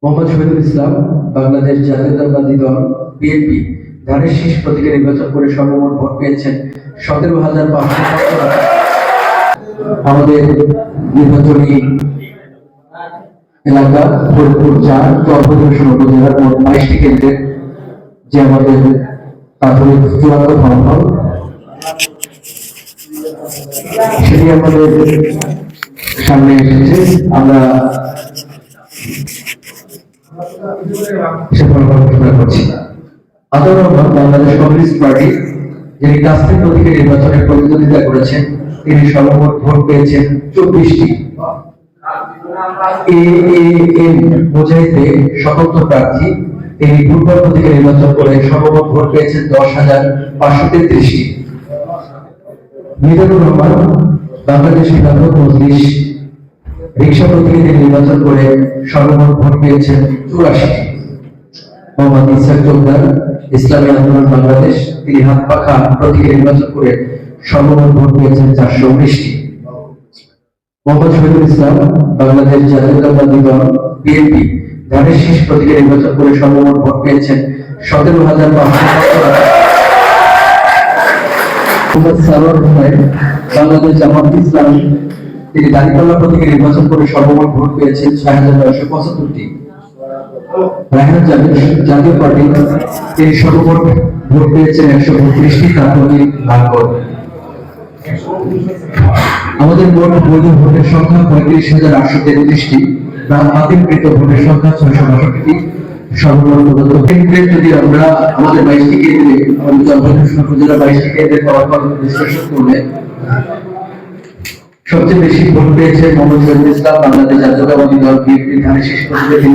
মোহাম্মদ শহীদুল ইসলাম বাংলাদেশ জাতীয়তাবাদী দল বিএনপি ধানের শীষ প্রতীকে নির্বাচন করে সর্বমোট ভোট পেয়েছেন 17,500। আমাদের নির্বাচনী এলাকা ফরিদপুর 4 চরপদর্শন উপজেলার মোট 22টি কেন্দ্রে যে আমাদের প্রাথমিক চূড়ান্ত ফলাফল সেটি আমাদের সামনে এসেছে। আমরা সে ফলাফল ঘোষণা করছি। আতাউর রহমান বাংলাদেশ কমিউনিস্ট পার্টি, যিনি কাস্তের প্রতীকে নির্বাচনে প্রতিদ্বন্দ্বিতা করেছেন, তিনি সর্বমোট ভোট পেয়েছেন 24টি। মুজাহিদে স্বতন্ত্র প্রার্থী, তিনি ফুটবল প্রতীকে নির্বাচন করে সর্বমোট ভোট পেয়েছেন 10,533টি। মিজানুর রহমান বাংলাদেশ খেলাফত মজলিস রিক্সা প্রতীকে নির্বাচন করে সর্বমোট ভোট পেয়েছেন 84টি। মোহাম্মদ ইসা চৌধুরী ইসলামী আন্দোলন বাংলাদেশ, তিনি হাত পাখা প্রতীকে নির্বাচন করে সর্বমোট ভোট পেয়েছেন 419টি। মোহাম্মদ শহীদুল ইসলাম বাংলাদেশ জাতীয়তাবাদী দল বিএনপি ধানের শীষ প্রতীকে নির্বাচন করে সর্বমোট ভোট পেয়েছেন 17,500। বাংলাদেশ জামাত ইসলামী, তিনি দাঁড়িপাল্লা প্রতীকে নির্বাচন করে সর্বমোট ভোট পেয়েছেন 6,975টি। রায়হান জাতীয় পার্টি, তিনি সর্বমোট ভোট পেয়েছেন 132টি। তাৎক্ষণিক লাভ করেন। আমাদের মোট বৈধ ভোটের সংখ্যা 35,833টি। বাতিলকৃত ভোটের সংখ্যা 662টি। সর্বমোট কেন্দ্রে যদি আমরা আমাদের 22টি কেন্দ্রে উপজেলা 22টি কেন্দ্রের ফলাফল বিশ্লেষণ করলে সবচেয়ে বেশি ভোট পেয়েছে মোহাম্মদ শহীদুল ইসলাম বাংলাদেশ জাতীয়তাবাদী দল বিএনপি ধানের শীষ প্রতীকে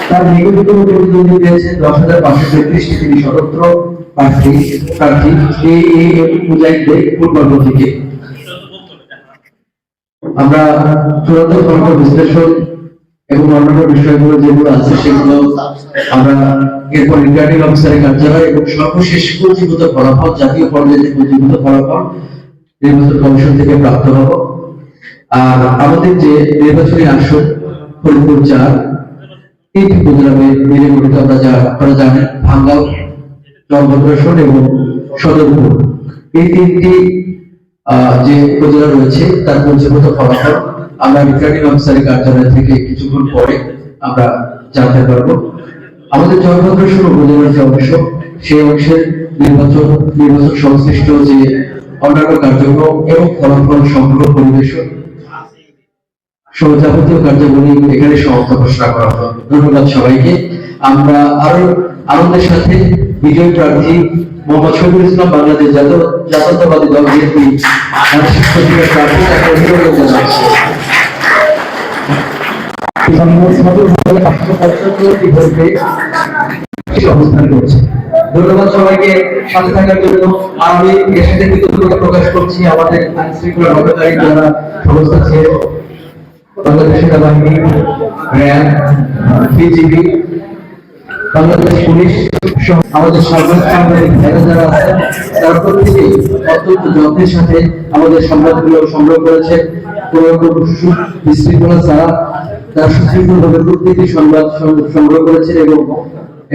তার নিগদিত প্রতিদ্বন্দ্বী পেয়েছে 10,533টি। তিনি স্বতন্ত্র প্রার্থী মুজাহিদে ফুটবল প্রতীকে। আমরা চূড়ান্ত ফলাফল বিশ্লেষণ এবং অন্যান্য বিষয়গুলো যেগুলো আছে সেগুলো আমরা এরপর রিটার্নিং অফিসারের কার্যালয় এবং সর্বশেষ পুঁজিগত ফলাফল জাতীয় পর্যায়ে পুঁজিগত ফলাফল নির্বাচন কমিশন থেকে প্রাপ্ত হব। আর আমাদের যে নির্বাচনী আসন ফরিদপুর 4 তিনটি উপজেলা মিলে গঠিত, আপনারা জানেন ভাঙ্গাল, চরপদর্শন এবং সদরপুর, এই তিনটি যে উপজেলা রয়েছে তার পুঁজিগত ফলাফল আমরা রিটার্নিং অফিসারের কার্যালয় থেকে কিছুক্ষণ পরে আমরা জানতে পারবো। আমাদের চরপদর্শন উপজেলার যে অংশ, সেই অংশের নির্বাচন সংশ্লিষ্ট যে অন্যান্য কার্যক্রম এবং ফলাফল সংগ্রহ পরিবেশন সহ যাবতীয় কার্যাবলী এখানে সমাপ্ত ঘোষণা করা হলো। ধন্যবাদ সবাইকে। আমরা আরো আনন্দের সাথে বিজয়ী প্রার্থী মোহাম্মদ শহীদুল ইসলাম বাংলাদেশ জাতীয়তাবাদী দল বিএনপি অবস্থান করছে। ধন্যবাদ সবাইকে সাথে থাকার জন্য। আমি এর সাথে কৃতজ্ঞতা প্রকাশ করছি আমাদের আইন শৃঙ্খলা রক্ষাকারী যারা সংস্থা ছিল, বাংলাদেশ সেনাবাহিনী, র্যাব, বিজিবি, বাংলাদেশ পুলিশ সহ আমাদের সাংবাদিক ভাইরা যারা আছেন, তারা প্রত্যেকেই অত্যন্ত যত্নের সাথে আমাদের সংবাদগুলো সংগ্রহ করেছে। কোনো রকম বিশৃঙ্খলা ছাড়া তারা সুশৃঙ্খলভাবে প্রত্যেকটি সংবাদ সংগ্রহ করেছেন এবং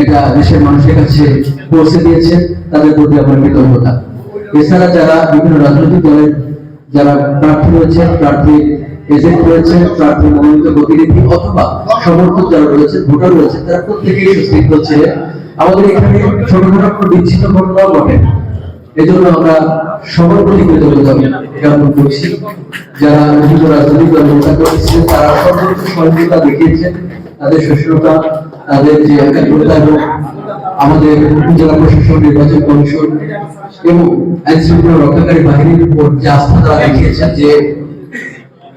এটা দেশের মানুষের কাছে পৌঁছে দিয়েছেন। তাদের প্রতি আমার কৃতজ্ঞতা। এছাড়া যারা বিভিন্ন রাজনৈতিক দলের যারা প্রার্থী রয়েছেন, প্রার্থীর এজেন্ট রয়েছেন, প্রার্থী মনোনীত প্রতিনিধি অথবা সমর্থক যারা রয়েছে, ভোটার রয়েছে, তারা প্রত্যেকেই সুশৃঙ্খল ছিলেন। আমাদের এখানে ছোটখাটো কোনো বিচ্ছিন্ন ঘটনাও ঘটে। এজন্য আমরা সবার প্রতি কৃতজ্ঞতা জ্ঞাপন করছি। যারা বিভিন্ন রাজনৈতিক দল নেতা করেছিলেন তারা সর্বোচ্চ সহযোগিতা দেখিয়েছেন, তাদের সহিষ্ণুতা, তাদের যে একাগ্রতা এবং আমাদের জেলা প্রশাসন, নির্বাচন কমিশন এবং আইন শৃঙ্খলা রক্ষাকারী বাহিনীর উপর যে আস্থা তারা দেখিয়েছেন,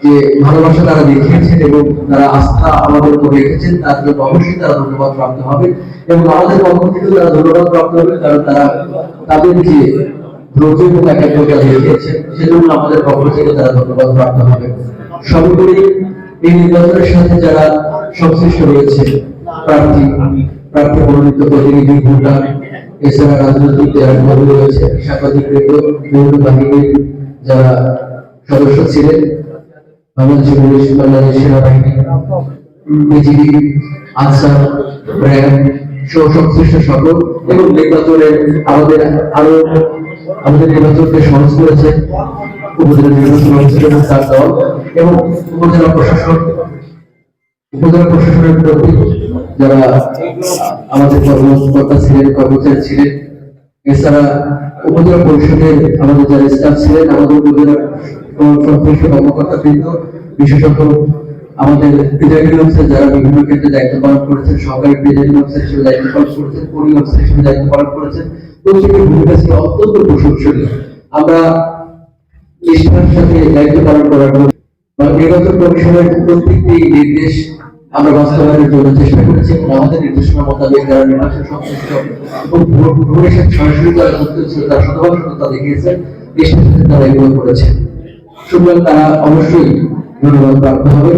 যে ভালোবাসা তারা দেখিয়েছেন এবং তারা আস্থা আমাদের উপর রেখেছেন, তার জন্য অবশ্যই তারা ধন্যবাদ প্রাপ্ত হবে। এবং আমাদের পক্ষ থেকে তারা ধন্যবাদ প্রাপ্ত হবে কারণ তারা তাদের যে ধৈর্য এবং একাগ্রতা দেখিয়েছেন, সেজন্য আমাদের পক্ষ থেকে তারা ধন্যবাদ প্রাপ্ত হবে। সর্বোপরি এই নির্বাচনের সাথে যারা সংশ্লিষ্ট রয়েছে, প্রার্থী মনোনীত প্রতিনিধি, ভোটার, এছাড়া রাজনৈতিক যারা রয়েছে, সাংবাদিক, বিভিন্ন বাহিনীর যারা সদস্য ছিলেন, বাংলাদেশ পুলিশ, বাংলাদেশ সেনাবাহিনী, বিজিবি, আনসার, র্যাব সহ সংশ্লিষ্ট সকল এবং নির্বাচনে আমাদের আরো আমাদের নির্বাচনকে সহজ করেছে উপজেলা নির্বাচন অফিসার এবং তার দল এবং উপজেলা প্রশাসনের প্রতি যারা আমাদের কর্মকর্তা ছিলেন, কর্মচারী ছিলেন, এছাড়া উপজেলা পরিষদের আমাদের যারা স্টাফ ছিলেন, আমাদের উপজেলা সংশ্লিষ্ট কর্মকর্তা বৃন্দ, বিশেষত আমাদের প্রিজাইডিং অফিসার যারা বিভিন্ন ক্ষেত্রে দায়িত্ব পালন করেছেন, সরকারি প্রিজাইডিং অফিসার হিসেবে দায়িত্ব পালন করেছেন, পুলিশ অফিসার হিসেবে দায়িত্ব পালন করেছেন, প্রত্যেকের ভূমিকা ছিল অত্যন্ত প্রশংসনীয়। আমরা নিষ্ঠার সাথে দায়িত্ব পালন করার পর নির্বাচন কমিশনের প্রত্যেকটি নির্দেশ আমরা বাস্তবায়নের জন্য চেষ্টা করেছি এবং আমাদের নির্দেশনা মোতাবেক যারা নির্বাচন সংশ্লিষ্ট এবং ভোটের সাথে সরাসরি যারা যুক্ত ছিল তারা শতভাগ সততা দেখিয়েছেন, নিষ্ঠার সাথে তারা এগুলো করেছেন। সুতরাং তারা অবশ্যই ধন্যবাদ প্রাপ্ত হবে।